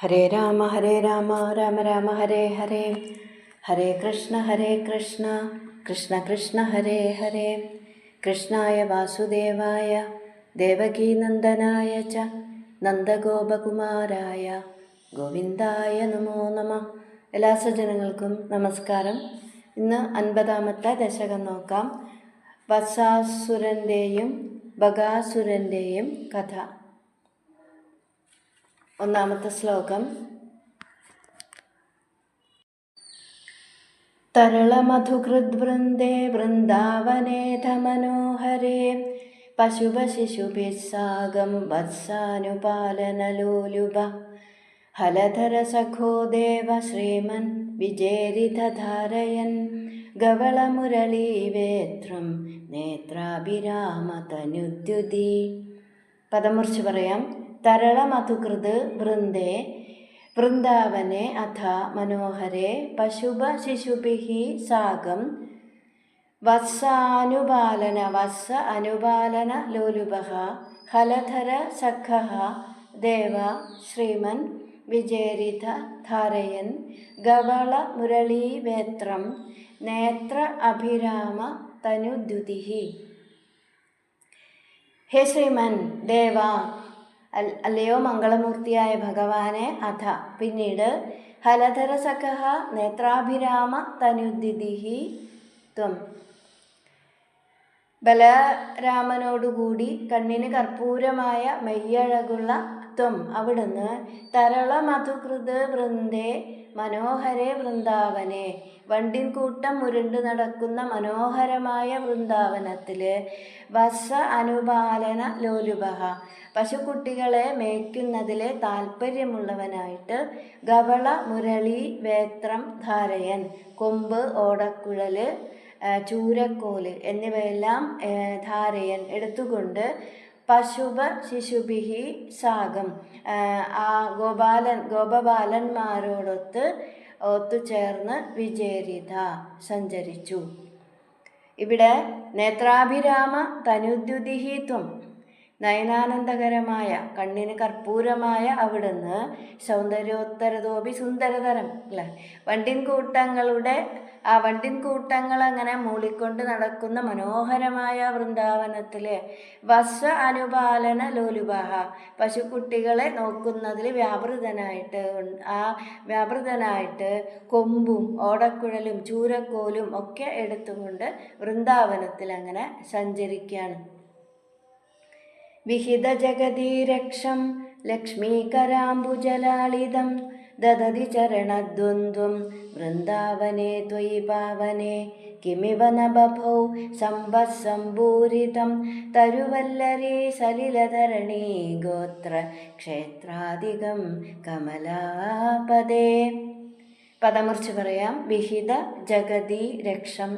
ഹരേ രാമ രാമ രാമ ഹരേ ഹരേ. ഹരേ കൃഷ്ണ കൃഷ്ണ കൃഷ്ണ ഹരേ ഹരേ. കൃഷ്ണായ വാസുദേവായ ദേവകീനന്ദനായ ച നന്ദഗോപകുമാരായ ഗോവിന്ദായ നമോ നമ. എല്ലാ സജ്ജനങ്ങൾക്കും നമസ്കാരം. ഇന്ന് 50-ാമത്തെ ദശകം നോക്കാം. വത്സാസുരൻ്റെയും ബകാസുരൻ്റെയും കഥ. ഒന്നാമത്തെ ശ്ലോകം. തരളമധുകൃദ്വൃന്ദേ വൃന്ദാവനേഥ മനോഹരേ പശുപശിശുഭിസ്സാഗം വത്സാനുപാലനലോലുപ ഹലധര സഖോ ദേവ ശ്രീമൻ വിജേരിധാരയൻ ഗവളമുരളീവേത്രം നേത്രാഭിരാമതനുദ്യുതി. പദമുറിച്ച് പറയാം. തരളമധുകൃത് വൃന്ദേ വൃന്ദാവനെ അഥ മനോഹരേ പശുഭ ശിശുഭിഃ സാഗം വത്സാനുപാലന ലോലുപഃ ഹലധര സഖഃ ദേവ ശ്രീമൻ വിജേരിത ധാരയൻ ഗവള മുരളീവേത്രം നേത്ര അഭിരാമ തനുദ്യുതിഃ. ഹേ ശ്രീമൻ ദേവ, അല്ലയോ മംഗളമൂർത്തിയായ ഭഗവാനെ, അഥ പിന്നീട് ഹലധര സഖഃ നേത്രാഭിരാമ തനുദ്യുതിഃ ത്വം, ബലരാമനോടുകൂടി കണ്ണിന് കർപ്പൂരമായ മെയ്യഴകുള്ള ത്വം അവിടുന്ന് തരളമധുകൃത് വൃന്ദേ മനോഹരേ വൃന്ദാവനെ വണ്ടിൻ കൂട്ടം മുരുണ്ടു നടക്കുന്ന മനോഹരമായ വൃന്ദാവനത്തില് വത്സ അനുപാലന ലോലുപഃ പശുക്കുട്ടികളെ മേയ്ക്കുന്നതിലെ താല്പര്യമുള്ളവനായിട്ട് ഗവള മുരളി വേത്രം ധാരയൻ കൊമ്പ്, ഓടക്കുഴല്, ചൂരക്കോല് എന്നിവയെല്ലാം ധാരയൻ എടുത്തുകൊണ്ട് പശുപ ശിശുഭിഃ സാഗം ആ ഗോപബാലന്മാരോടൊത്ത് ഒത്തുചേർന്ന് വിജേരിത സഞ്ചരിച്ചു. ഇവിടെ നേത്രാഭിരാമ തനുദ്യുതിഃ ത്വം, നയനാനന്ദകരമായ കണ്ണിന് കർപ്പൂരമായ അവിടുന്ന് സൗന്ദര്യോത്തരതോപി സുന്ദരതരം അല്ലെ. വണ്ടിൻ കൂട്ടങ്ങൾ അങ്ങനെ മൂളിക്കൊണ്ട് നടക്കുന്ന മനോഹരമായ വൃന്ദാവനത്തിലെ വത്സ അനുപാലന ലോലുപഃ പശുക്കുട്ടികളെ നോക്കുന്നതിൽ വ്യാപൃതനായിട്ട് കൊമ്പും ഓടക്കുഴലും ചൂരക്കോലും ഒക്കെ എടുത്തുകൊണ്ട് വൃന്ദാവനത്തിൽ അങ്ങനെ സഞ്ചരിക്കുകയാണ്. വിഹിത ജഗതീരക്ഷം ലക്ഷ്മീകരാംബുജലാളിതം ദദതി ചരണദ്വന്ദ്വം വൃന്ദാവനേ ത്വയി പാവനേ കിമിവ ന ബഭൗ സമ്പത്സംഭൂരിതം തരുവല്ലരീ സലിലധരണീ ഗോത്ര ക്ഷേത്രാധികം കമലാപദേ. പദമുറിച്ച് പറയാം. വിഹിത ജഗതി രക്ഷം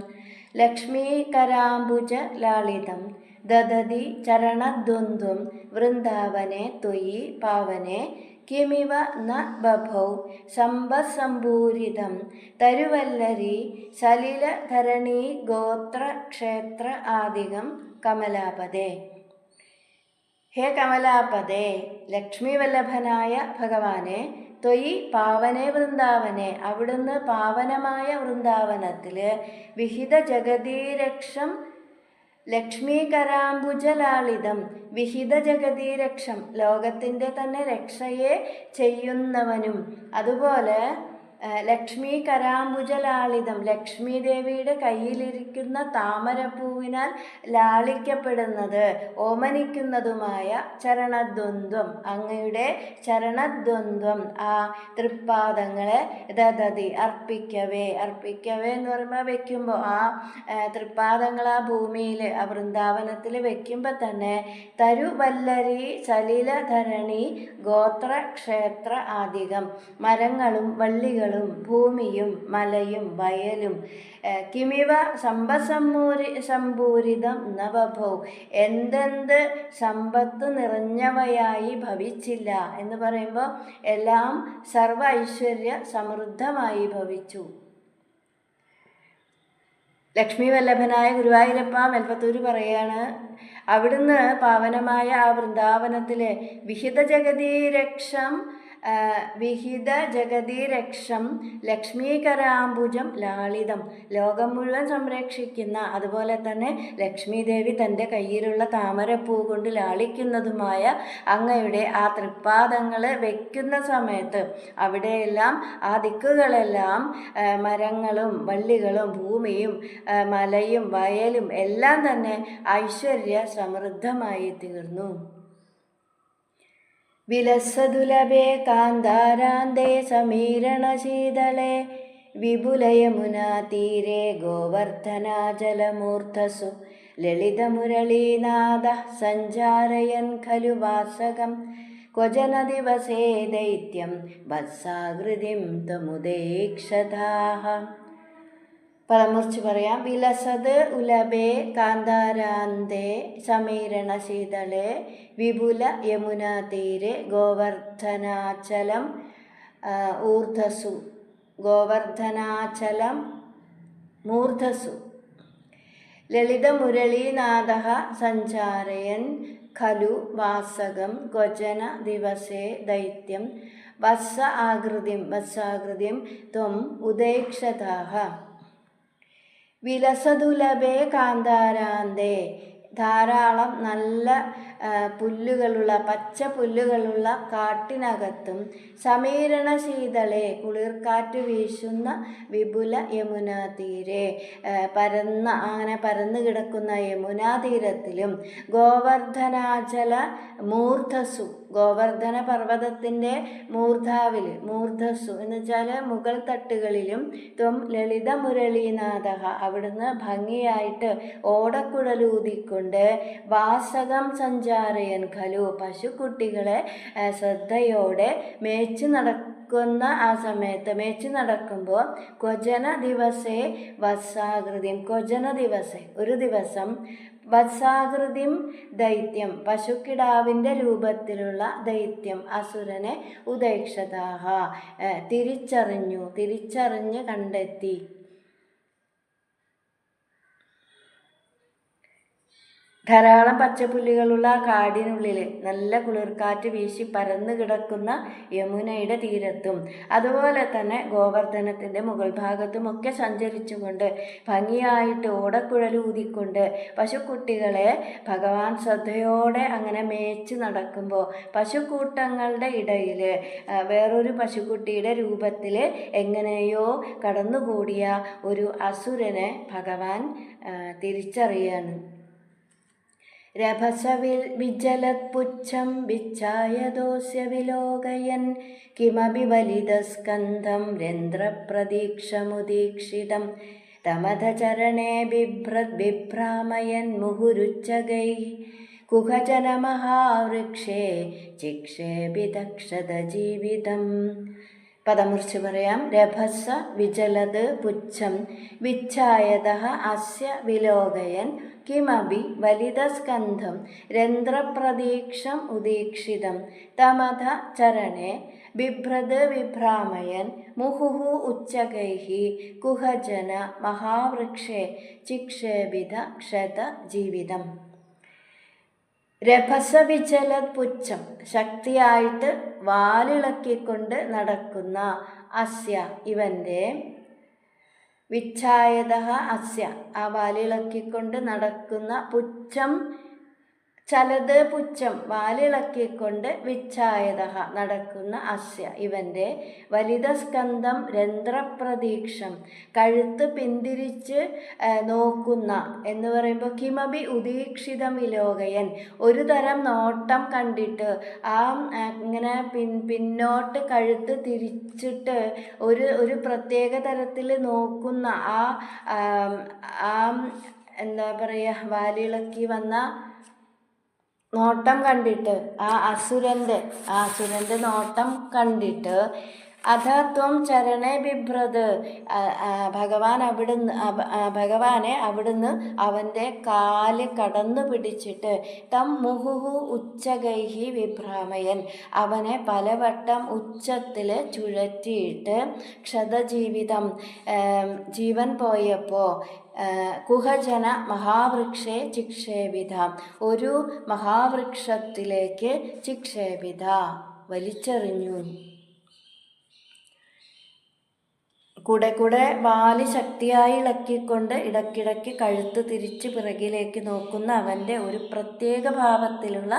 ലക്ഷ്മീകരാംബുജ ലാളിതം ദദതി ചരണദ്വന്ദ്വം വൃന്ദാവനെ ത്വയി പാവനെ കിമിവ ന ബഭൗ സമ്പത്സംഭൂരിതം തരുവല്ലരി സലിലധരണീ ഗോത്ര ക്ഷേത്ര ആദികം കമലാപദേ. ഹേ കമലാപദേ, ലക്ഷ്മീവല്ലഭനായ ഭഗവാനെ, ത്വയി പാവനെ വൃന്ദാവനെ അവിടുന്ന് പാവനമായ വൃന്ദാവനത്തില് വിഹിത ജഗതീരക്ഷം ലക്ഷ്മീകരാംബുജലാളിതം വിഹിത ജഗതീരക്ഷം ലോകത്തിൻ്റെ തന്നെ രക്ഷയെ ചെയ്യുന്നവനും അതുപോലെ ലക്ഷ്മീകരാംബുജലാളിതം ലക്ഷ്മി ദേവിയുടെ കയ്യിലിരിക്കുന്ന താമരപ്പൂവിനാൽ ലാളിക്കപ്പെടുന്നത് ഓമനിക്കുന്നതുമായ ചരണദ്വന്ദ്വം അങ്ങയുടെ ചരണദ്വന്ദ്വം ആ തൃപ്പാദങ്ങളെ ദദതി അർപ്പിക്കവേ എന്ന് പറയുമ്പോൾ വെക്കുമ്പോൾ ആ തൃപ്പാദങ്ങൾ ആ ഭൂമിയിൽ ആ വൃന്ദാവനത്തിൽ വെക്കുമ്പോൾ തന്നെ തരുവല്ലരി സലിലധരണി ഗോത്ര ക്ഷേത്ര ആദികം മരങ്ങളും വള്ളികളും ഭൂമിയും മലയും വയലും കിമിവ സമ്പത്സംഭൂരിതം ന ബഭൗ എന്തെന്ത് സമ്പത്ത് നിറഞ്ഞവയായി ഭവിച്ചില്ല എന്ന് പറയുമ്പോൾ എല്ലാം സർവ ഐശ്വര്യ സമൃദ്ധമായി ഭവിച്ചു. ലക്ഷ്മി വല്ലഭനായ ഗുരുവായൂരപ്പ മെൽപ്പത്തൂർ പറയാണ്, അവിടുന്ന് പാവനമായ ആ വൃന്ദാവനത്തിലെ വിഹിത ജഗതീരക്ഷം വിഹിത ജഗതിരക്ഷം ലക്ഷ്മീകരാംബുജം ലാളിതം. ലോകം മുഴുവൻ സംരക്ഷിക്കുന്ന, അതുപോലെ തന്നെ ലക്ഷ്മി ദേവി തൻ്റെ കയ്യിലുള്ള താമരപ്പൂ കൊണ്ട് ലാളിക്കുന്നതുമായ അങ്ങയുടെ ആ തൃപ്പാദങ്ങൾ വയ്ക്കുന്ന സമയത്ത് അവിടെയെല്ലാം ആ ദിക്കുകളെല്ലാം മരങ്ങളും വള്ളികളും ഭൂമിയും മലയും വയലും എല്ലാം തന്നെ ഐശ്വര്യ സമൃദ്ധമായി തീർന്നു. വിലസദുലഭേ കാന്താരാന്തേ സമീരണശീതളേ വിപുലയമുനാതീരെ ഗോവർദ്ധനാജലമൂർധസു ലളിതമുരളീനാദ സഞ്ചാരയൻ ഖലു വാസകം ക്വചന ദിവസേ ദൈത്യം വത്സാകൃതിം തമുദേക്ഷതാഃ. പദമുറിച്ച് പറയാം. വിലസത് ഉലഭേ കാന്താരാന്തേ സമീരണശീതളേ വിപുല യമുനാതീരെ ഗോവർദ്ധനാചലം ഊർധസു ഗോവർദ്ധനാചലം മൂർധസു ലളിതമുരളീനാദഃ സഞ്ചാരയൻ ഖലു വാസകം ക്വചന ദിവസേ ദൈത്യം വത്സാകൃതിം ത്വം ഉദേക്ഷതാഃ. വിലസദുലഭേ കാന്താരാന്തേ, ധാരാളം നല്ല പുല്ലുകളുള്ള പച്ച പുല്ലുകളുള്ള കാട്ടിനകത്തും സമീരണശീതളേ കുളിർക്കാറ്റ് വീശുന്ന വിപുല യമുനാ തീരെ അങ്ങനെ പരന്നു കിടക്കുന്ന യമുനാ തീരത്തിലും ഗോവർദ്ധനാചല മൂർധസു ഗോവർദ്ധന പർവ്വതത്തിൻ്റെ മൂർധാവിൽ മൂർധസു എന്ന് വെച്ചാൽ മുകൾ തട്ടുകളിലും ത്വം ലളിത മുരളീനാഥ അവിടുന്ന് ഭംഗിയായിട്ട് ഓടക്കുഴലൂതിക്കൊണ്ട് വാസകം സഞ്ചാരയൻ ഖലു പശുക്കുട്ടികളെ ശ്രദ്ധയോടെ മേച്ചു നടക്കുന്ന ആ സമയത്ത് മേച്ചു നടക്കുമ്പോൾ ക്വചന ദിവസേ വത്സാകൃതിം ക്വചന ദിവസേ ഒരു ദിവസം വത്സാകൃതിം ദൈത്യം പശുക്കിടാവിൻ്റെ രൂപത്തിലുള്ള ദൈത്യം അസുരനെ ഉദൈക്ഷതാഹ തിരിച്ചറിഞ്ഞ് കണ്ടെത്തി. ധാരാളം പച്ചപ്പുല്ലുകളുള്ള കാടിനുള്ളിൽ നല്ല കുളിർക്കാറ്റ് വീശി പരന്നു കിടക്കുന്ന യമുനയുടെ തീരത്തും അതുപോലെ തന്നെ ഗോവർദ്ധനത്തിൻ്റെ മുകൾ ഭാഗത്തുമൊക്കെ സഞ്ചരിച്ചുകൊണ്ട് ഭംഗിയായിട്ട് ഓടക്കുഴലൂതിക്കൊണ്ട് പശുക്കുട്ടികളെ ഭഗവാൻ ശ്രദ്ധയോടെ അങ്ങനെ മേച്ച് നടക്കുമ്പോൾ പശുക്കൂട്ടങ്ങളുടെ ഇടയിൽ വേറൊരു പശുക്കുട്ടിയുടെ രൂപത്തിൽ എങ്ങനെയോ കടന്നുകൂടിയ ഒരു അസുരനെ ഭഗവാൻ തിരിച്ചറിയാണ്. രഭസവിൽ വിജലത്പുച്ഛം വിച്ഛായദോസ്യ വിലോകയൻ കിമപി വലിതസ്കന്ധം രന്ധ്രപ്രതീക്ഷമുദീക്ഷിതം തമധചരണേ ബിഭ്രാമയൻ മുഹുരുച്ചകൈ കുഹജനമഹാവൃക്ഷേ ചിക്ഷേപിതക്ഷത ജീവിതം. പദമുറിച്ച് പറയാം. രഭസ വിചലത് പുച്ഛം വിച്ഛായതഃ അസ്യ വിലോകയൻ കിമപി വലിതസ്കന്ധം രന്ധ്രപ്രതീക്ഷം ഉദീക്ഷിതം തമധ ചരണേ ബിഭ്രത് വിഭ്രാമയൻ മുഹുഹു ഉച്ചകൈഃ കുഹജന മഹാവൃക്ഷേ ചിക്ഷേപിത ക്ഷത ജീവിതം. രഭസവിചലത് പുച്ഛം ശക്തിയായിട്ട് വാലിളക്കിക്കൊണ്ട് നടക്കുന്ന അസ്യ ഇവൻ്റെ വിച്ഛായതഃ അസ്യ ആ വാലിളക്കിക്കൊണ്ട് നടക്കുന്ന പുച്ഛം ചലത് പുച്ഛം വാലിളക്കിക്കൊണ്ട് വിച്ഛായതഃ നടക്കുന്ന അസ്യ ഇവൻ്റെ വലിതസ്കന്ധം രന്ധ്രപ്രതീക്ഷം കഴുത്ത് പിന്തിരിച്ച് നോക്കുന്ന എന്ന് പറയുമ്പോൾ കിമപി ഉദീക്ഷിതം വിലോകയൻ ഒരു തരം നോട്ടം കണ്ടിട്ട് ആ ഇങ്ങനെ പിന്നോട്ട് കഴുത്ത് തിരിച്ചിട്ട് ഒരു പ്രത്യേക തരത്തിൽ നോക്കുന്ന ആ എന്താ പറയുക വാലിളക്കി വന്ന നോട്ടം കണ്ടിട്ട് ആ അസുരൻ്റെ നോട്ടം കണ്ടിട്ട് അധത്വം ചരണേ ബിഭ്രത് ഭഗവാനെ അവിടുന്ന് അവൻ്റെ കാല് കടന്നു പിടിച്ചിട്ട് തം മുഹുഹു ഉച്ചകൈഹി വിഭ്രാമയൻ അവനെ പലവട്ടം ഉച്ചത്തിൽ ചുഴറ്റിയിട്ട് ക്ഷതജീവിതം ജീവൻ പോയപ്പോൾ കുഹജന മഹാവൃക്ഷേ ചിക്ഷേപിത ഒരു മഹാവൃക്ഷത്തിലേക്ക് ചിക്ഷേപിത വലിച്ചെറിഞ്ഞു. കൂടെ വാലി ശക്തിയായി ഇളക്കിക്കൊണ്ട് ഇടയ്ക്കിടയ്ക്ക് കഴുത്ത് തിരിച്ച് പിറകിലേക്ക് നോക്കുന്ന അവൻ്റെ ഒരു പ്രത്യേക ഭാവത്തിലുള്ള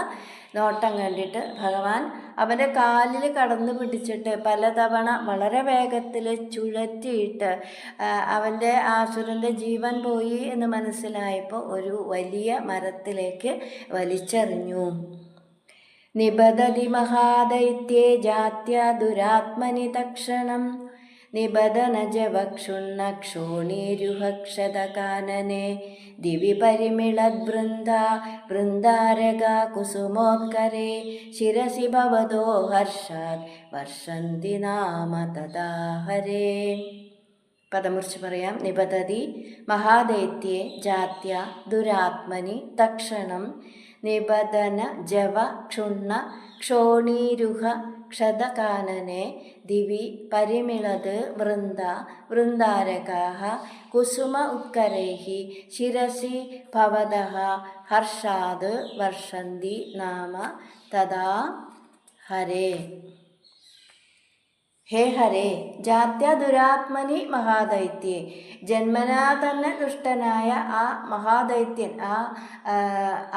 നോട്ടം കണ്ടിട്ട് ഭഗവാൻ അവൻ്റെ കാലിൽ കടന്നു പിടിച്ചിട്ട് പലതവണ വളരെ വേഗത്തിൽ ചുഴറ്റിയിട്ട് അവൻ്റെ ആസുരൻ്റെ ജീവൻ പോയി എന്ന് മനസ്സിലായപ്പോൾ ഒരു വലിയ മരത്തിലേക്ക് വലിച്ചെറിഞ്ഞു. നിബദതി മഹാദൈത്യേ ജാത്യ ദുരാത്മനി തക്ഷണം നിബദനജവക്ഷുണ്ണക്ഷോണീരുഹക്ഷതകാനനെ ദിവി പരിമിളദ്വൃന്ദാരക കുസുമോത്കരേ ശിരസി ഭവതോ ഹർഷാത് വർഷന്തി നാമ തഥാ ഹരേ. പദമുറിച്ച് പറയാം. നിബദതി മഹാദൈത്യേ ജാത്യ ദുരാത്മനി തക്ഷണം നിബദന ജവ ക്ഷുണ്ണ ക്ഷോണീരുഹ ക്ഷതകാനനെ ദിവി പരിമിളത് വൃന്ദാരകാഃ കുസുമ ഉത്കരൈഃ ശിരസി ഭവതഃ ഹർഷാത് വർഷന്തി നാമ തഥാ ഹരേ. ഹേ ഹരേ, ജാത്യ ദുരാത്മനി മഹാദൈത്യേ, ജന്മനാ തന്നെ ദുഷ്ടനായ ആ മഹാദൈത്യൻ,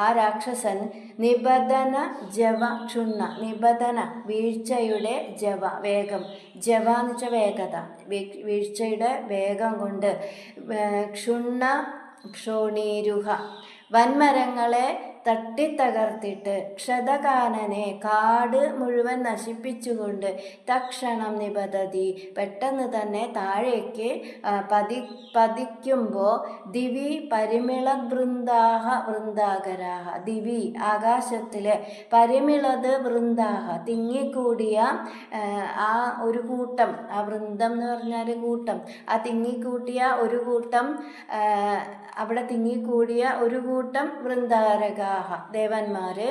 ആ രാക്ഷസൻ നിബദന ജവ ക്ഷുണ്ണ, നിബദന വീഴ്ചയുടെ ജവ വേഗം, ജവ എന്ന് വെച്ചാൽ വേഗത, വീഴ്ചയുടെ വേഗം കൊണ്ട് ക്ഷുണ്ണ ക്ഷോണീരുഹ വൻമരങ്ങളെ തട്ടിത്തകർത്തിട്ട് ക്ഷതകാനനെ കാട് മുഴുവൻ നശിപ്പിച്ചുകൊണ്ട് തക്ഷണം നിബദതി പെട്ടെന്ന് തന്നെ താഴേക്ക് പതിക്കുമ്പോൾ ദിവി പരിമിളവൃന്ദാഹ വൃന്ദാകരാഹ, ദിവി ആകാശത്തിലെ പരിമിളത് വൃന്ദാഹ തിങ്ങിക്കൂടിയ ആ ഒരു കൂട്ടം, ആ വൃന്ദം എന്ന് പറഞ്ഞാൽ കൂട്ടം, ആ തിങ്ങിക്കൂട്ടിയ ഒരു കൂട്ടം, അവിടെ തിങ്ങിക്കൂടിയ ഒരു കൂട്ടം വൃന്ദാരകാഹ ദേവന്മാര്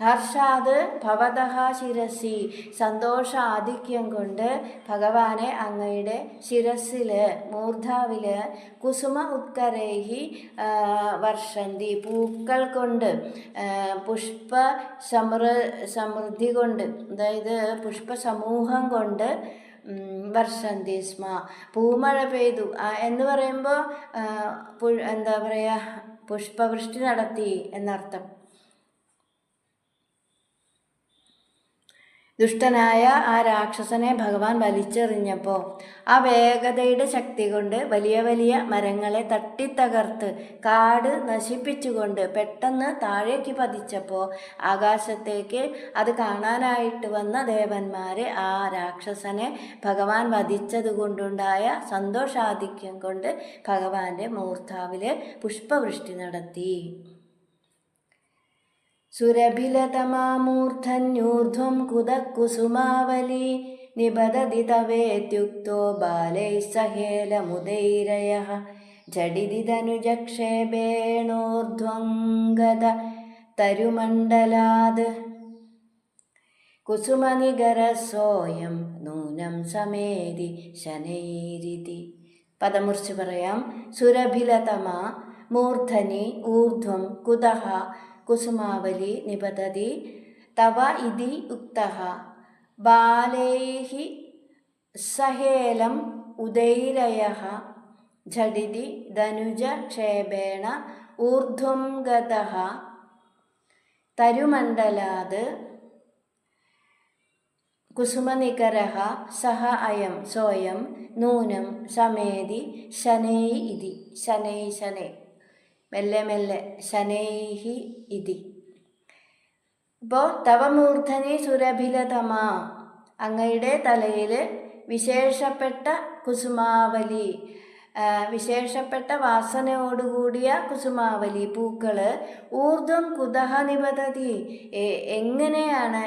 ഹർഷാത് ഭവതഃ ശിരസി സന്തോഷാധിക്യം കൊണ്ട് ഭഗവാനെ അങ്ങയുടെ ശിരസില് മൂർധാവില് കുസുമ ഉത്കരൈഹി വർഷന്തി പൂക്കൾ കൊണ്ട് പുഷ്പ സമൃദ്ധി കൊണ്ട്, അതായത് പുഷ്പസമൂഹം കൊണ്ട് വർഷന്തി സ്മ പൂമഴ പെയ്തു എന്ന് പറയുമ്പോൾ എന്താ പറയുക, പുഷ്പവൃഷ്ടി നടത്തി എന്നർത്ഥം. ദുഷ്ടനായ ആ രാക്ഷസനെ ഭഗവാൻ വലിച്ചെറിഞ്ഞപ്പോൾ ആ വേഗതയുടെ ശക്തി കൊണ്ട് വലിയ വലിയ മരങ്ങളെ തട്ടിത്തകർത്ത് കാട് നശിപ്പിച്ചുകൊണ്ട് പെട്ടെന്ന് താഴേക്ക് പതിച്ചപ്പോൾ ആകാശത്തേക്ക് അത് കാണാനായിട്ട് വന്ന ദേവന്മാർ ആ രാക്ഷസനെ ഭഗവാൻ വധിച്ചത് കൊണ്ടുണ്ടായ സന്തോഷാധിക്യം കൊണ്ട് ഭഗവാന്റെ മൂർധാവിൽ പുഷ്പവൃഷ്ടി നടത്തി. സുരഭിലതമാമൂർധന്യൂർധ്വം കുതക്കുസുമാവലി നിബദതി തവേത്യുക്തോ ബാലൈः സഹേലമുദൈരയഃ ജഡിതി തനുജക്ഷേപേണോർധ്വം ഗത തരുമണ്ഡലാത് കുസുമനികരസോയം നൂനം സമേതി ശനൈരിതി. പദമുറിച്ച് പറയാം. സുരഭിലതമാ മൂർധനി ഊർധ്വം കുതഃ കുസുമാവലി നിബദതി തവ ഇതി ഉക്തഃ ബാലൈഃ സഹേലം ഉദൈരയഃ ഝടിതി ധനുജക്ഷേപേണ ഊർധ്വം ഗതഃ തരുമണ്ഡലാത് കുസുമനികരഃ സഹ അയം സോയം നൂനം സമേതി ശനൈ ഇതി. ശനൈ ശനൈ മെല്ലെ മെല്ലെ ശനൈഹി ഇതി. ഇപ്പോൾ തവമൂർധനി സുരഭിലതമാ, അങ്ങയുടെ തലയിൽ വിശേഷപ്പെട്ട കുസുമാവലി, വിശേഷപ്പെട്ട വാസനയോടുകൂടിയ കുസുമാവലി പൂക്കൾ ഊർധ്വം കുതഹ നിബദതി, എങ്ങനെയാണ്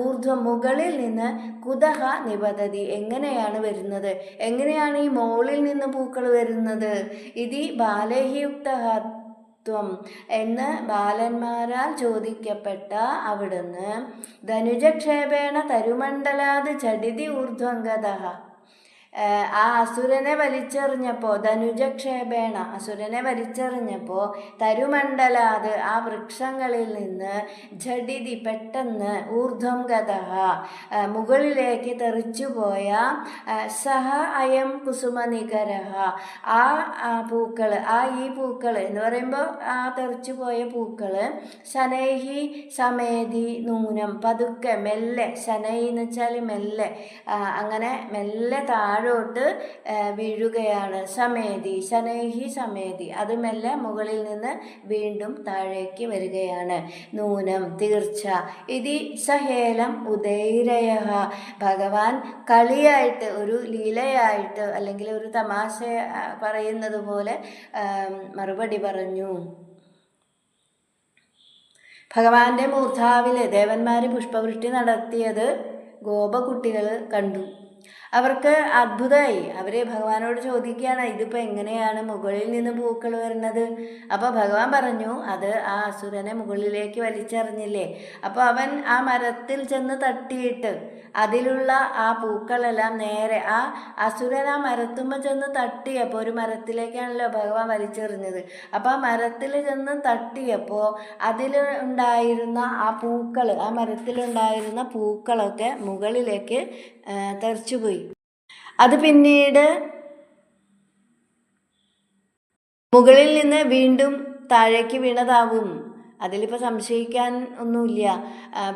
ഊർധ്വം മുകളിൽ നിന്ന് കുതഹ നിബദതി എങ്ങനെയാണ് വരുന്നത്, എങ്ങനെയാണ് ഈ മോളിൽ നിന്ന് പൂക്കൾ വരുന്നത്, ഇതി ബാലഹിയുക്തഃ ത്വം എന്ന് ബാലന്മാരാൽ ചോദിക്കപ്പെട്ട അവിടുന്ന് ധനുജക്ഷേപേണ തരുമണ്ഡലാത് ചടിതി ഊർധ്വം ഗതഃ ആ അസുരനെ വലിച്ചെറിഞ്ഞപ്പോൾ ധനുജക്ഷേപേണ അസുരനെ വലിച്ചെറിഞ്ഞപ്പോൾ തരുമണ്ഡലാത് ആ വൃക്ഷങ്ങളിൽ നിന്ന് ജഡിതി പെട്ടെന്ന് ഊർധ്വം ഗതഃ മുകളിലേക്ക് തെറിച്ചുപോയ സഹ അയം കുസുമനികരഃ ആ പൂക്കൾ ഈ പൂക്കൾ എന്ന് പറയുമ്പോൾ ആ തെറിച്ചുപോയ പൂക്കൾ ശനൈഹി സമേതി നൂനം പതുക്കെ മെല്ലെ ശനൈ എന്ന് വെച്ചാൽ മെല്ലെ അങ്ങനെ മെല്ലെ താഴോട്ട് വീഴുകയാണ്. സമേതി ശനൈഹി സമേതി അത് മെല്ലെ മുകളിൽ നിന്ന് വീണ്ടും താഴേക്ക് വരികയാണ്. നൂനം തീർച്ച ഇതി സഹേലം ഉദൈരയ ഭഗവാൻ കളിയായിട്ട് ഒരു ലീലയായിട്ട് അല്ലെങ്കിൽ ഒരു തമാശ പറയുന്നത് പോലെ മറുപടി പറഞ്ഞു. ഭഗവാന്റെ മൂർധാവിൽ ദേവന്മാർ പുഷ്പവൃഷ്ടി നടത്തിയത് ഗോപകുട്ടികൾ കണ്ടു. അവർക്ക് അത്ഭുതമായി. അവർ ഭഗവാനോട് ചോദിക്കുകയാണ്, ഇതിപ്പോൾ എങ്ങനെയാണ് മുകളിൽ നിന്ന് പൂക്കൾ വരുന്നത്? അപ്പോൾ ഭഗവാൻ പറഞ്ഞു, അത് ആ അസുരനെ മുകളിലേക്ക് വലിച്ചെറിഞ്ഞില്ലേ, അപ്പോൾ അവൻ ആ മരത്തിൽ ചെന്ന് തട്ടിയിട്ട് അതിലുള്ള ആ പൂക്കളെല്ലാം നേരെ ആ അസുരൻ ആ മരത്തുമ്പോൾ ചെന്ന് തട്ടിയപ്പോൾ ഒരു മരത്തിലേക്കാണല്ലോ ഭഗവാൻ വലിച്ചെറിഞ്ഞത്. അപ്പോൾ ആ മരത്തിൽ ചെന്ന് തട്ടിയപ്പോൾ അതിൽ ഉണ്ടായിരുന്ന ആ പൂക്കൾ ആ മരത്തിലുണ്ടായിരുന്ന പൂക്കളൊക്കെ മുകളിലേക്ക് തെറിച്ചുപോയി. അത് പിന്നീട് മുകളിൽ നിന്ന് വീണ്ടും താഴേക്ക് വീണതാവും. അതിലിപ്പോൾ സംശയിക്കാൻ ഒന്നുമില്ല.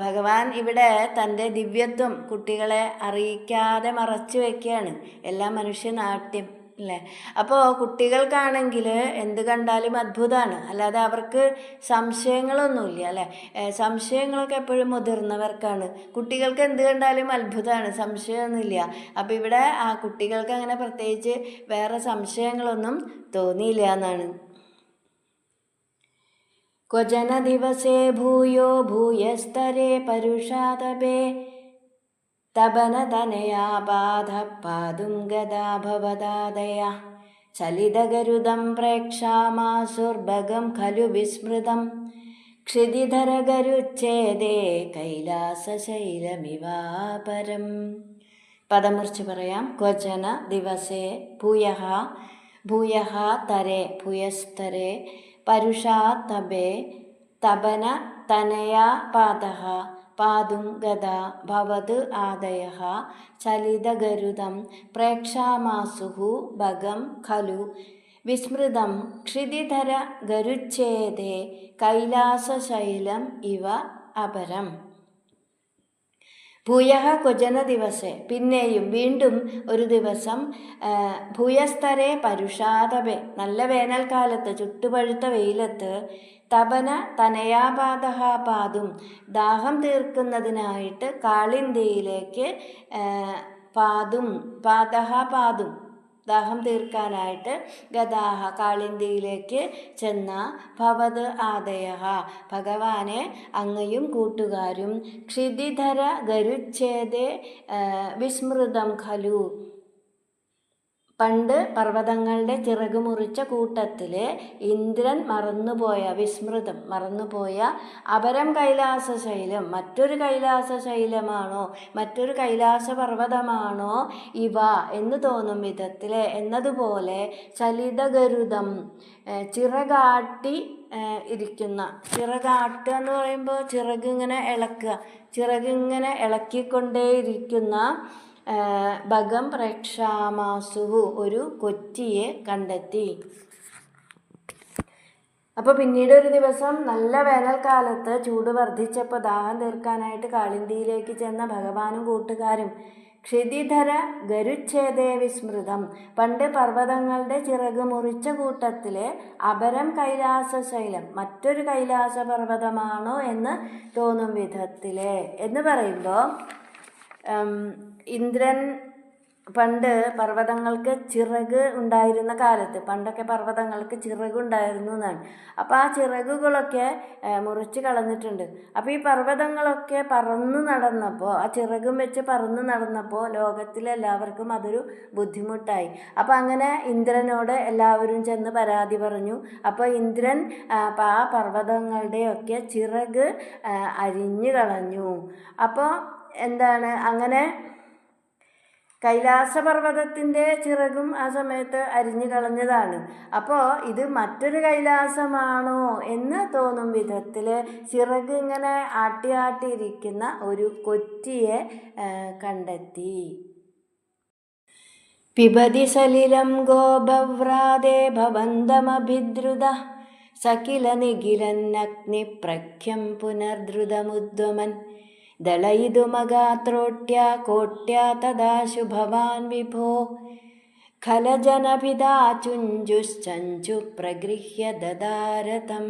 ഭഗവാൻ ഇവിടെ തൻ്റെ ദിവ്യത്വം കുട്ടികളെ അറിയിക്കാതെ മറച്ചു വയ്ക്കുകയാണ്. എല്ലാം മനുഷ്യനാട്യം അല്ലേ. അപ്പോൾ കുട്ടികൾക്കാണെങ്കിൽ എന്ത് കണ്ടാലും അത്ഭുതമാണ്, അല്ലാതെ അവർക്ക് സംശയങ്ങളൊന്നുമില്ല അല്ലേ. സംശയങ്ങളൊക്കെ എപ്പോഴും മുതിർന്നവർക്കാണ്. കുട്ടികൾക്ക് എന്ത് കണ്ടാലും അത്ഭുതമാണ്, സംശയമൊന്നുമില്ല. അപ്പോൾ ഇവിടെ ആ കുട്ടികൾക്ക് അങ്ങനെ പ്രത്യേകിച്ച് വേറെ സംശയങ്ങളൊന്നും തോന്നിയില്ല എന്നാണ്. ക്വചന ദിവസേ ഭൂയോ ഭൂയസ്തരേ പരുഷാതപേ തപനതനയാ ബാധ പാതും ഗദാ ഭവദാദയ ചലിതഗരുദം പ്രേക്ഷാമാസുർഭഗം ഖലു വിസ്മൃതം ക്ഷിതിധരഗരുച്ഛേദേ കൈലാസശൈലമിവാപരം. പദം മുറിച്ച് പറയാം. ക്വചന ദിവസേ ഭൂയഃ ഭൂയഃ തരേ ഭൂയസ്തരേ പരുഷാ തപേ തപന തനയാ പാദഃ പാതും ഗദാ ഭവത് ആദയഃ ചലിതഗരുദം പ്രേക്ഷാമാസുഹു ഭഗം ഖലു വിസ്മൃതം ക്ഷിതിധര ഗരുച്ഛേദേ കൈലാസശൈലം ഇവ അപരം. ഭൂയഃ ക്വചന ദിവസേ പിന്നെയും വീണ്ടും ഒരു ദിവസം ഭൂയസ്തരേ പരുഷാതപേ നല്ല വേനൽക്കാലത്ത് ചുട്ടുപഴുത്ത വെയിലത്ത് തപന തനയാപാദഹ പാതും ദാഹം തീർക്കുന്നതിനായിട്ട് കാളിന്തിയിലേക്ക് പാതും പാദഹ പാതും ദാഹം തീർക്കാനായിട്ട് ഗദാഹ കാളിന്തിയിലേക്ക് ചെന്ന ഭവത് ആദയഃ ഭഗവാനെ അങ്ങയും കൂട്ടുകാരും ക്ഷിതിധര ഗരുച്ഛേദേ വിസ്മൃതം ഖലു പണ്ട് പർവ്വതങ്ങളുടെ ചിറക് മുറിച്ച കൂട്ടത്തിൽ ഇന്ദ്രൻ മറന്നുപോയ വിസ്മൃതം മറന്നുപോയ അപരം കൈലാസശൈലം മറ്റൊരു കൈലാസശൈലമാണോ മറ്റൊരു കൈലാസ പർവ്വതമാണോ ഇവ എന്ന് തോന്നും വിധത്തിൽ എന്നതുപോലെ ചലിതഗരുദം ചിറകാട്ടി ഇരിക്കുന്ന ചിറകാട്ടുക എന്ന് പറയുമ്പോൾ ചിറകിങ്ങനെ ഇളക്കുക ചിറകിങ്ങനെ ഇളക്കിക്കൊണ്ടേയിരിക്കുന്ന ഭഗം പ്രേക്ഷാമാസുഹു ഒരു കൊറ്റിയെ കണ്ടെത്തി. അപ്പോൾ പിന്നീട് ഒരു ദിവസം നല്ല വേനൽക്കാലത്ത് ചൂട് വർദ്ധിച്ചപ്പോൾ ദാഹം തീർക്കാനായിട്ട് കാളിന്തിയിലേക്ക് ചെന്ന ഭഗവാനും കൂട്ടുകാരും ക്ഷിതിധര ഗരുച്ഛേദേ വിസ്മൃതം പണ്ട് പർവ്വതങ്ങളുടെ ചിറക് മുറിച്ച കൂട്ടത്തിലെ അപരം കൈലാസശൈലം മറ്റൊരു കൈലാസ പർവ്വതമാണോ എന്ന് തോന്നും വിധത്തിലെ എന്ന് പറയുമ്പോൾ ഇന്ദ്രൻ പണ്ട് പർവ്വതങ്ങൾക്ക് ചിറക് ഉണ്ടായിരുന്ന കാലത്ത് പണ്ടൊക്കെ പർവ്വതങ്ങൾക്ക് ചിറകുണ്ടായിരുന്നു എന്നാണ്. അപ്പോൾ ആ ചിറകുകളൊക്കെ മുറിച്ച് കളഞ്ഞിട്ടുണ്ട്. അപ്പോൾ ഈ പർവ്വതങ്ങളൊക്കെ പറന്നു നടന്നപ്പോൾ ആ ചിറകും വെച്ച് പറന്നു നടന്നപ്പോൾ ലോകത്തിലെല്ലാവർക്കും അതൊരു ബുദ്ധിമുട്ടായി. അപ്പോൾ അങ്ങനെ ഇന്ദ്രനോട് എല്ലാവരും ചെന്ന് പരാതി പറഞ്ഞു. അപ്പോൾ ഇന്ദ്രൻ ആ പർവ്വതങ്ങളുടെയൊക്കെ ചിറക് അരിഞ്ഞു കളഞ്ഞു. അപ്പോൾ എന്താണ് അങ്ങനെ കൈലാസപർവ്വതത്തിൻ്റെ ചിറകും ആ സമയത്ത് അരിഞ്ഞു കളഞ്ഞതാണ്. അപ്പോൾ ഇത് മറ്റൊരു കൈലാസമാണോ എന്ന് തോന്നും വിധത്തിൽ ചിറക് ഇങ്ങനെ ആട്ടിയിരിക്കുന്ന ഒരു കൊറ്റിയെ കണ്ടെത്തി. പിബതി സലിലം ഗോപവ്രാതേ ഭവന്തമഭിദ്രുത സകില നിഖിലന്നഗ്നിപ്രഖ്യം പുനർദ്രുതമുദ്വമൻ ദളയിതുമഗാത്രോട്യ കോട്യ തദാശു ഭവാൻ വിഭോ ഖലജനഭിദാ ചുഞ്ചുശ്ചഞ്ചു പ്രഗൃഹ്യ ദദാരതം.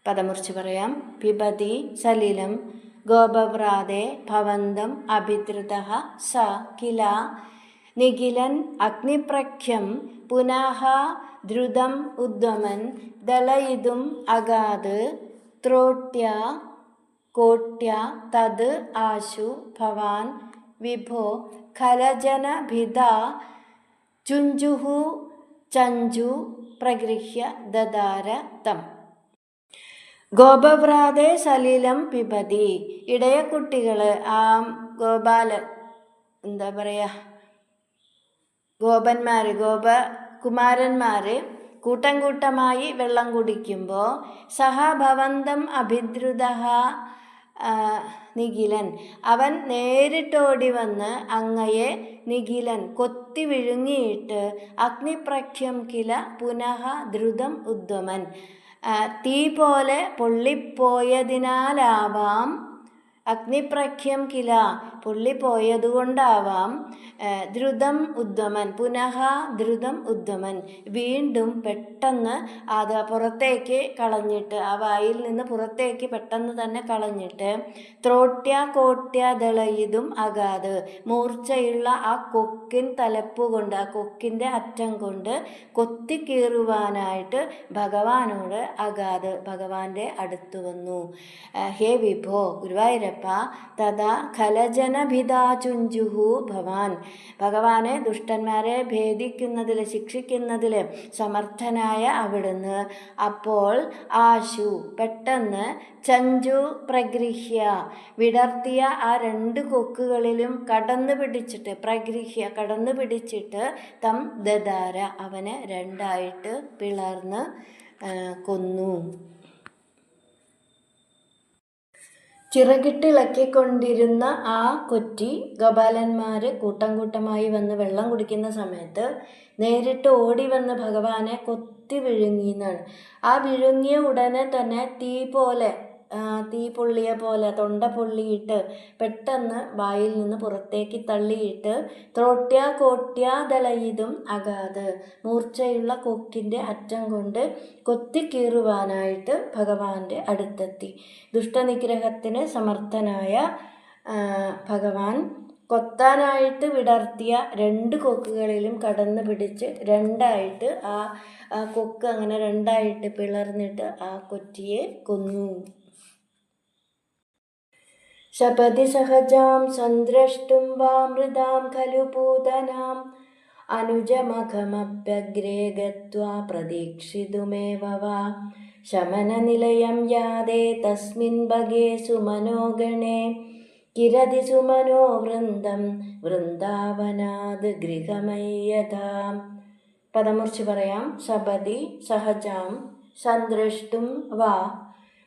പദമുറിച്ച് പറയാം. പിബതി സലിലം ഗോപവ്രാതേ ഭവന്തം അഭിദ്രുതഃ സ കില നിഖിലൻ അഗ്നിപ്രഖ്യം പുനഃ ദ്രുതം ഉദ്വമൻ ദളയിതും അഗാത് ത്രോട്യ കോട്യ തത് ആശു ഭവാൻ വിഭോ ഖലജനഭിദാ ചുഞ്ചുഹു ചഞ്ചു പ്രഗൃഹ്യ ദദാര തം. ഗോപവ്രാതേ സലിലം പിബതി. ഇടയക്കുട്ടികൾ, ആ എന്താ പറയുക, ഗോപകുമാരന്മാർ കൂട്ടം കൂട്ടമായി വെള്ളം കുടിക്കുമ്പോൾ സഹ ഭവന്തം അഭിദ്രുത നിഖിലൻ, അവൻ നേരിട്ടോടി വന്ന് അങ്ങയെ നിഖിലൻ കൊത്തി വിഴുങ്ങിയിട്ട് അഗ്നിപ്രഖ്യം കില പുനഃ ദ്രുതം ഉദ്വമൻ, തീ പോലെ പൊള്ളിപ്പോയതിനാലാവാം, അഗ്നിപ്രഖ്യം കില പൊള്ളിപ്പോയതുകൊണ്ടാവാം, ദ്രുതം ഉദ്വമൻ പുനഃ ദ്രുതം ഉദ്വമൻ വീണ്ടും പെട്ടെന്ന് അത് പുറത്തേക്ക് കളഞ്ഞിട്ട്, ആ വായിൽ നിന്ന് പുറത്തേക്ക് പെട്ടെന്ന് തന്നെ കളഞ്ഞിട്ട് ത്രോട്യ കോട്യ ദളയിതും അഗാത്, മൂർച്ചയുള്ള ആ കൊക്കിൻ തലപ്പുകൊണ്ട്, ആ കൊക്കിൻ്റെ അറ്റം കൊണ്ട് കൊത്തിക്കീറുവാനായിട്ട് ഭഗവാനോട് അഗാത്, ഭഗവാന്റെ അടുത്തു വന്നു. ഹേ വിഭോ ഗുരുവായൂരപ്പ, തഥാ ഖലജനഭിദാ ചുഞ്ചുഹു ഭവാൻ, ഭഗവാനെ ദുഷ്ടന്മാരെ ഭേദിക്കുന്നതിൽ ശിക്ഷിക്കുന്നതിൽ സമർത്ഥനായ അവിടുന്ന് അപ്പോൾ ആശു പെട്ടെന്ന് ചഞ്ചു പ്രഗൃഹ്യ വിടർത്തിയ ആ രണ്ട് കൊക്കുകളിലും കടന്നു പിടിച്ചിട്ട് തം ദദാര അവനെ രണ്ടായിട്ട് പിളർന്ന് കൊന്നു. ചിറകിട്ടിളക്കിക്കൊണ്ടിരുന്ന ആ കൊറ്റി ഗോപാലന്മാർ കൂട്ടം കൂട്ടമായി വന്ന് വെള്ളം കുടിക്കുന്ന സമയത്ത് നേരിട്ട് ഓടി വന്ന് ഭഗവാനെ കൊത്തി വിഴുങ്ങിയെന്നാണ്. ആ വിഴുങ്ങിയ ഉടനെ തന്നെ തീ പൊള്ളിയ പോലെ തൊണ്ട പൊള്ളിയിട്ട് പെട്ടെന്ന് വായിൽ നിന്ന് പുറത്തേക്ക് തള്ളിയിട്ട് ത്രോട്യ കോട്യ ദളയിതും അഗാത്, മൂർച്ചയുള്ള കൊക്കിൻ്റെ അറ്റം കൊണ്ട് കൊത്തിക്കീറുവാനായിട്ട് ഭഗവാന്റെ അടുത്തെത്തി. ദുഷ്ടനിഗ്രഹത്തിന് സമർത്ഥനായ ഭഗവാൻ കൊത്താനായിട്ട് വിടർത്തിയ രണ്ട് കൊക്കുകളിലും കടന്നു പിടിച്ച് രണ്ടായിട്ട് ആ കൊക്ക് അങ്ങനെ രണ്ടായിട്ട് പിളർന്നിട്ട് ആ കൊറ്റിയെ കൊന്നു. ശപഥി സഹജാം സന്ദ്രഷ്ടും വാ മൃതാം ഖലു പൂതനാം അനുജമഖമഭ്യഗ്രേ ഗത്വാ പ്രതീക്ഷിതുമേവ വാ ശമനനിലയം യാതേ തസ്മിൻ ഭഗേ സുമനോഗണേ കിരതി സുമനോ വൃന്ദം വൃന്ദാവനാത് ഗൃഹമയ്യഥാം. പദമുറിച്ച് പറയാം. ശപഥി സഹജാം സന്ദ്രഷ്ടും വാ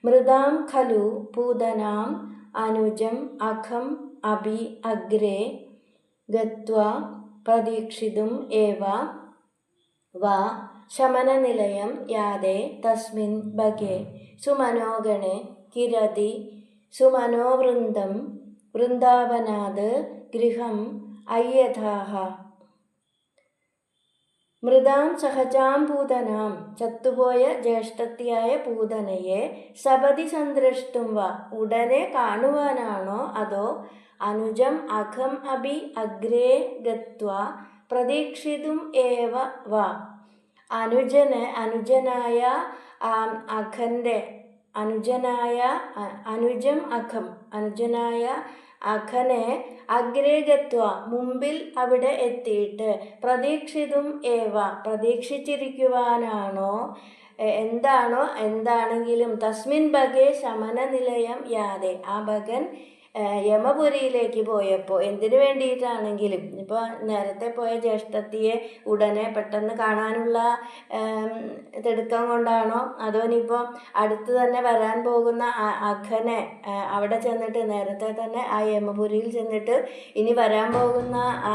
മൃതാം ഖലു പൂതനാം അനുജം അഖം അഭി അഗ്രേ ഗത്വാ പ്രതീക്ഷിതും ഏവ വാ ശമനനിലയം യാതേ തസ്മിൻ ഭഗേ സുമനോഗണേ കിരതി സുമനോവൃന്ദം വൃന്ദാവനാത് ഗൃഹം അയ്യഥാഹ. മൃതാം സഹജാം പൂതനാം, ചത്തുപോയ ജ്യേഷ്ഠത്തിയായ പൂതനയെ സപതി സന്ദ്രഷ്ടും വ, ഉടനെ കാണുവാനാണോ അതോ അനുജം അഖം അഭി അഗ്രേ ഗത്വാ പ്രതീക്ഷിതും ഏവ വ, അനുജനായ അഖനെ അഗ്രേഗത്വ മുമ്പിൽ അവിടെ എത്തിയിട്ട് പ്രതീക്ഷിതും ഏവ പ്രതീക്ഷിച്ചിരിക്കുവാനാണോ എന്താണെങ്കിലും തസ്മിൻ ഭഗേ ശമനനിലയം യാതെ, ആ ഭഗൻ യമപുരിയിലേക്ക് പോയപ്പോൾ എന്തിനു വേണ്ടിയിട്ടാണെങ്കിലും ഇപ്പോൾ നേരത്തെ പോയ ജ്യേഷ്ഠത്തിയെ ഉടനെ പെട്ടെന്ന് കാണാനുള്ള തിടുക്കം കൊണ്ടാണോ അതോ ഇനിയിപ്പോൾ അടുത്ത് തന്നെ വരാൻ പോകുന്ന അഘനെ അവിടെ ചെന്നിട്ട് നേരത്തെ തന്നെ ആ യമപുരിയിൽ ചെന്നിട്ട് ഇനി വരാൻ പോകുന്ന ആ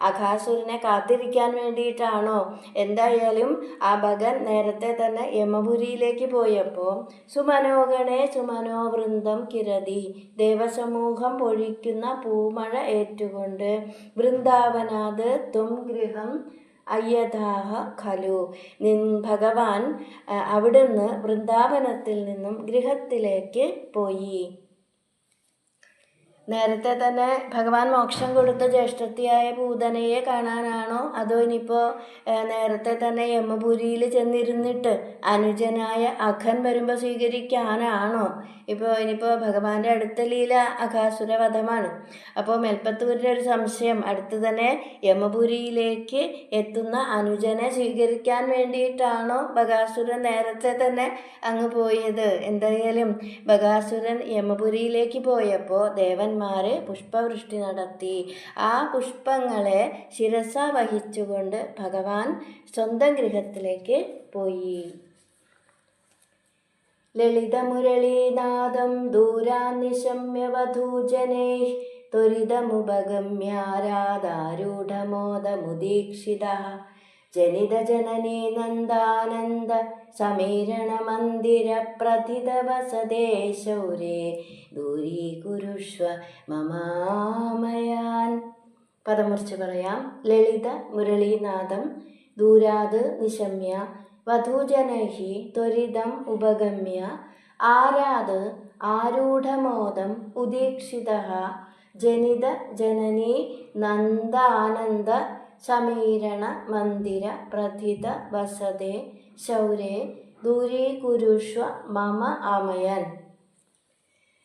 അഘാസുരനെ കാത്തിരിക്കാൻ വേണ്ടിയിട്ടാണോ? എന്തായാലും ആ ഭഗൻ നേരത്തെ തന്നെ യമപുരിയിലേക്ക് പോയപ്പോൾ സുമനോഗണേ സുമനോവൃന്ദം കിരതി ദേവസമൂഹം പൊഴിക്കുന്ന പൂമഴ ഏറ്റുകൊണ്ട് വൃന്ദാവനാത് ത്വം ഗൃഹം അയ്യഥാഹ ഖലു ഭഗവാൻ അവിടുന്ന് വൃന്ദാവനത്തിൽ നിന്നും ഗൃഹത്തിലേക്ക് പോയി. നേരത്തെ തന്നെ ഭഗവാൻ മോക്ഷം കൊടുത്ത ജ്യേഷ്ഠത്തിയായ പൂതനയെ കാണാനാണോ അതോ ഇനിയിപ്പോൾ നേരത്തെ തന്നെ യമപുരിയിൽ ചെന്നിരുന്നിട്ട് അനുജനായ അഘൻ വരുമ്പോൾ സ്വീകരിക്കാനാണോ? ഇനിയിപ്പോൾ ഭഗവാന്റെ അടുത്ത ലീല അഘാസുര വധമാണ്. അപ്പോൾ മേൽപ്പത്തൂരിൻ്റെ ഒരു സംശയം, അടുത്ത് തന്നെ യമപുരിയിലേക്ക് എത്തുന്ന അനുജനെ സ്വീകരിക്കാൻ വേണ്ടിയിട്ടാണോ ബകാസുരൻ നേരത്തെ തന്നെ അങ്ങ് പോയത്? എന്തായാലും ബകാസുരൻ യമപുരിയിലേക്ക് പോയപ്പോൾ ദേവന്മാരെ പുഷ്പവൃഷ്ടി നടത്തി. ആ പുഷ്പങ്ങളെ ശിരസ വഹിച്ചുകൊണ്ട് ഭഗവാൻ സ്വന്തം ഗൃഹത്തിലേക്ക് പോയി. ലളിതമുരളീനാദം ദൂരാന്നിശമ്യ വധൂജനൈഃ ത്വരിതമുപഗമ്യാരാധാരൂഢമോദമുദീക്ഷിതഃ ജനിതജനനീ നന്ദാനന്ദ സമീരണമന്ദിരപ്രഥിതവസതേ ശൗരേ ദൂരീകുരുഷ്വ മമാമയാൻ. പദം മുറിച്ച് പറയാം. ലളിത മുരളീനാദം ദൂരാത് നിശമ്യ വധൂജനൈഃ ത്വരിതം ഉപഗമ്യ ആരാത് ആരൂഢമോദം ഉദീക്ഷിതഃ ജനിത ജനനീ നന്ദാനന്ദ സമീരണ മന്ദിര പ്രഥിത വസതേ ശൗരേ ദൂരീകുരുഷ്വ മമ ആമയൻ.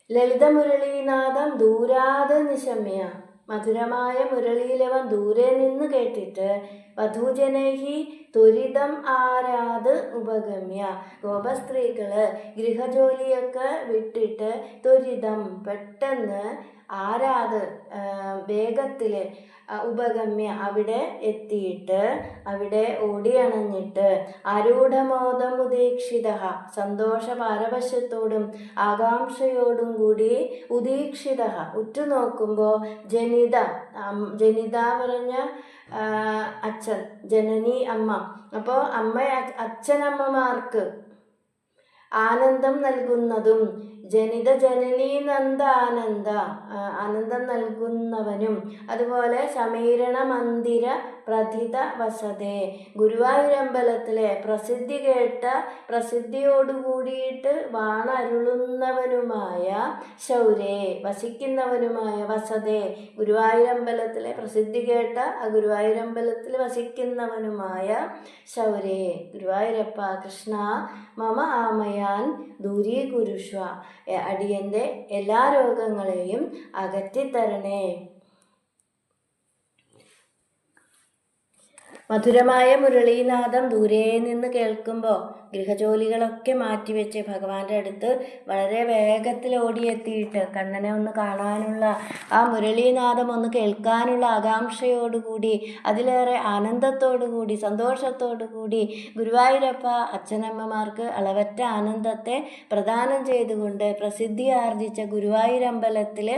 ലളിതമുരളീനാദം ദൂരാത് നിശമ്യ, മധുരമായ മുരളീലവൻ ദൂരെ നിന്ന് കേട്ടിട്ട് വധൂജനൈഹി ത്വരിതം ആരാത് ഉപഗമ്യ, ഗോപസ്ത്രീകള് ഗൃഹജോലിയൊക്കെ വിട്ടിട്ട് ത്വരിതം പെട്ടെന്ന് ആരാത് വേഗത്തിൽ ഉപഗമ്യ അവിടെ എത്തിയിട്ട് അവിടെ ഓടിയണഞ്ഞിട്ട് ആരൂഢമോദം ഉദീക്ഷിത സന്തോഷ പാരവശ്യത്തോടും ആകാംക്ഷയോടും കൂടി ഉദീക്ഷിത ഉറ്റുനോക്കുമ്പോൾ ജനിത പറഞ്ഞ അച്ഛൻ, ജനനി അമ്മ. അപ്പോൾ അച്ഛനമ്മമാർക്ക് ആനന്ദം നൽകുന്നതും ജനിത ജനനീ നന്ദാനന്ദ ആനന്ദം നൽകുന്നവനും അതുപോലെ സമീരണ മന്ദിര പ്രഥിത വസതേ ഗുരുവായൂരമ്പലത്തിലെ പ്രസിദ്ധി കേട്ട പ്രസിദ്ധിയോടുകൂടിയിട്ട് വാണരുളുന്നവനുമായ ശൗരേ വസിക്കുന്നവനുമായ വസതേ ഗുരുവായൂരമ്പലത്തിലെ പ്രസിദ്ധി കേട്ട ആ ഗുരുവായൂരമ്പലത്തിൽ വസിക്കുന്നവനുമായ ശൗരേ ഗുരുവായൂരപ്പ കൃഷ്ണ മമ ആമയാൻ ദൂരീകുരുഷ്വ അടിയൻ്റെ എല്ലാ രോഗങ്ങളെയും അകറ്റിത്തരണേ. മധുരമായ മുരളീനാദം ദൂരെ നിന്ന് കേൾക്കുമ്പോൾ ഗൃഹജോലികളൊക്കെ മാറ്റിവെച്ച് ഭഗവാന്റെ അടുത്ത് വളരെ വേഗത്തിൽ ഓടിയെത്തിയിട്ട് കണ്ണനെ ഒന്ന് കാണാനുള്ള ആ മുരളീനാദം ഒന്ന് കേൾക്കാനുള്ള ആകാംക്ഷയോടുകൂടി അതിലേറെ ആനന്ദത്തോടുകൂടി സന്തോഷത്തോടുകൂടി ഗുരുവായൂരപ്പ അച്ഛനമ്മമാർക്ക് അളവറ്റ ആനന്ദത്തെ പ്രദാനം ചെയ്തുകൊണ്ട് പ്രസിദ്ധി ആർജിച്ച ഗുരുവായൂരമ്പലത്തിൽ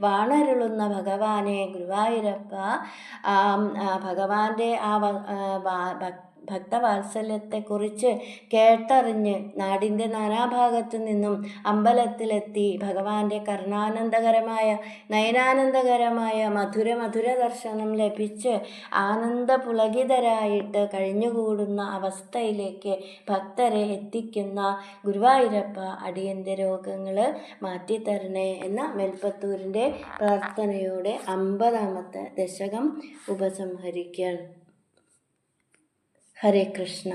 വാണരുളുന്ന ഭഗവാനെ ഗുരുവായൂരപ്പ ഭഗവാന്റെ ആ ഭക്തവാത്സല്യത്തെക്കുറിച്ച് കേട്ടറിഞ്ഞ് നാടിൻ്റെ നാനാഭാഗത്തു നിന്നും അമ്പലത്തിലെത്തി ഭഗവാന്റെ കർണാനന്ദകരമായ നയനാനന്ദകരമായ മധുര ദർശനം ലഭിച്ച് ആനന്ദപുളകിതരായിട്ട് കഴിഞ്ഞുകൂടുന്ന അവസ്ഥയിലേക്ക് ഭക്തരെ എത്തിക്കുന്ന ഗുരുവായൂരപ്പ അടിയൻ്റെ രോഗങ്ങൾ മാറ്റിത്തരണേ എന്ന മേൽപ്പത്തൂരിൻ്റെ പ്രാർത്ഥനയോടെ 50ാമത്തെ ദശകം ഉപസംഹരിക്കുകയാണ്. ഹരേ കൃഷ്ണ.